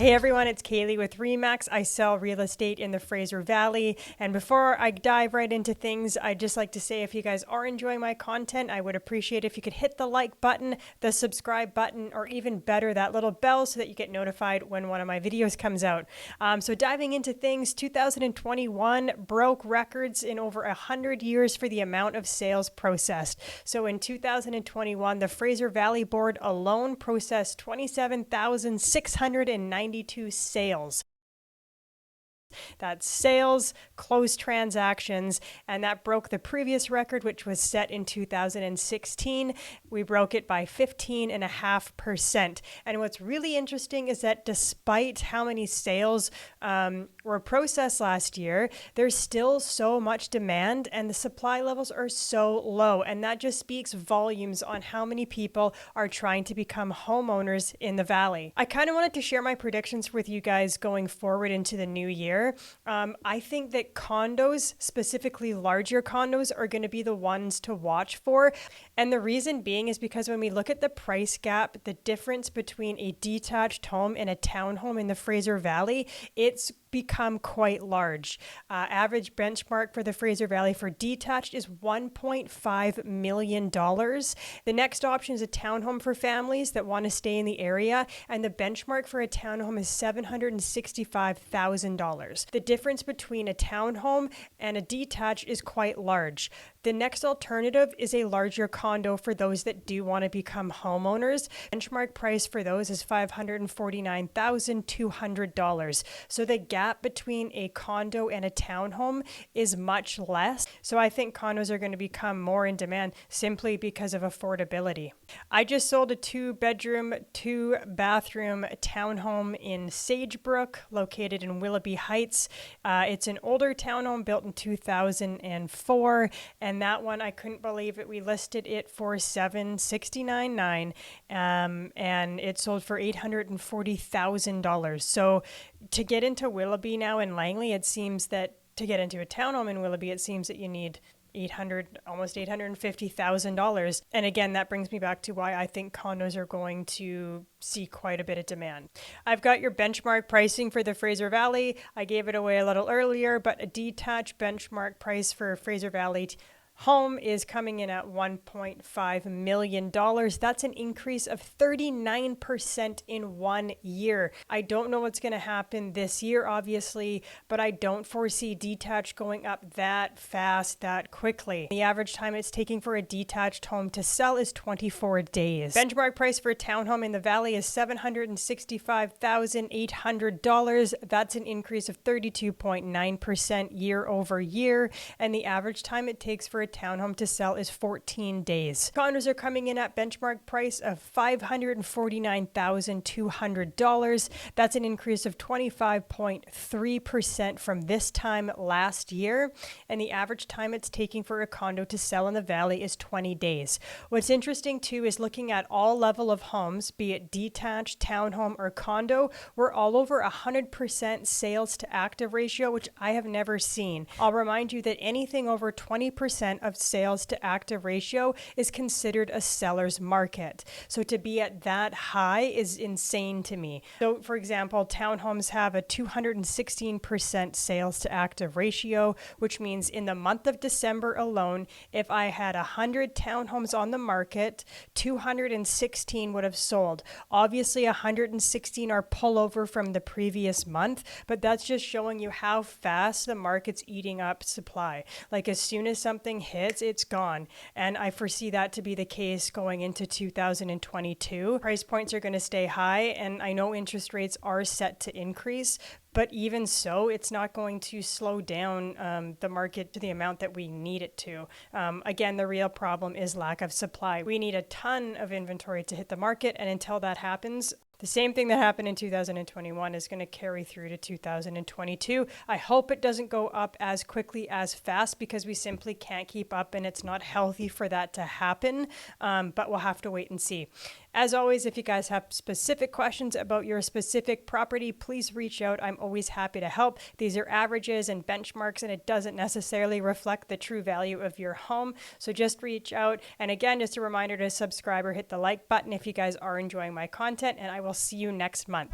Hey everyone, it's Caileigh with Remax. I sell real estate in the Fraser Valley. And before I dive right into things, I'd just like to say if you guys are enjoying my content, I would appreciate if you could hit the like button, the subscribe button, or even better, that little bell so that you get notified when one of my videos comes out. So diving into things, 2021 broke records in over 100 years for the amount of sales processed. So in 2021, the Fraser Valley Board alone processed 27,692 sales. That's sales, closed transactions, and that broke the previous record, which was set in 2016. We broke it by 15.5%. And what's really interesting is that despite how many sales were processed last year, there's still so much demand and the supply levels are so low. And that just speaks volumes on how many people are trying to become homeowners in the valley. I kind of wanted to share my predictions with you guys going forward into the new year. I think that condos, specifically larger condos, are going to be the ones to watch for. And the reason being is because when we look at the price gap, the difference between a detached home and a townhome in the Fraser Valley, it's become quite large. Average benchmark for the Fraser Valley for detached is $1.5 million. The next option is a townhome for families that want to stay in the area, and the benchmark for a townhome is $765,000. The difference between a townhome and a detached is quite large. The next alternative is a larger condo for those that do want to become homeowners. Benchmark price for those is $549,200. So the gap between a condo and a townhome is much less. So I think condos are going to become more in demand simply because of affordability. I just sold a 2-bedroom, 2-bathroom townhome in Sagebrook, located in Willoughby Heights. It's an older townhome built in 2004, and that one I couldn't believe it. We listed it for $769,900, and it sold for $840,000. So to get into Willoughby now in Langley, it seems that to get into a townhome in Willoughby, it seems that you need almost $850,000. And again, that brings me back to why I think condos are going to see quite a bit of demand. I've got your benchmark pricing for the Fraser Valley. I gave it away a little earlier, but a detached benchmark price for Fraser Valley home is coming in at $1.5 million. That's an increase of 39% in 1 year. I don't know what's going to happen this year, obviously, but I don't foresee detached going up that fast, that quickly. The average time it's taking for a detached home to sell is 24 days. Benchmark price for a townhome in the valley is $765,800. That's an increase of 32.9% year over year. And the average time it takes for a townhome to sell is 14 days. Condos are coming in at benchmark price of $549,200. That's an increase of 25.3% from this time last year. And the average time it's taking for a condo to sell in the valley is 20 days. What's interesting too is looking at all level of homes, be it detached, townhome, or condo, we're all over 100% sales to active ratio, which I have never seen. I'll remind you that anything over 20% of sales to active ratio is considered a seller's market. So to be at that high is insane to me. So for example, townhomes have a 216% sales to active ratio, which means in the month of December alone, if I had 100 townhomes on the market, 216 would have sold. Obviously, 116 are pullover from the previous month, but that's just showing you how fast the market's eating up supply. Like as soon as something hits, it's gone. And I foresee that to be the case going into 2022. Price points are going to stay high, and I know interest rates are set to increase, but even so, it's not going to slow down the market to the amount that we need it to. Again, the real problem is lack of supply. We need a ton of inventory to hit the market, and until that happens, the same thing that happened in 2021 is going to carry through to 2022. I hope it doesn't go up as quickly as fast because we simply can't keep up and it's not healthy for that to happen, but we'll have to wait and see. As always, if you guys have specific questions about your specific property, please reach out. I'm always happy to help. These are averages and benchmarks, and it doesn't necessarily reflect the true value of your home. So just reach out. And again, just a reminder to subscribe or hit the like button if you guys are enjoying my content, and I will see you next month.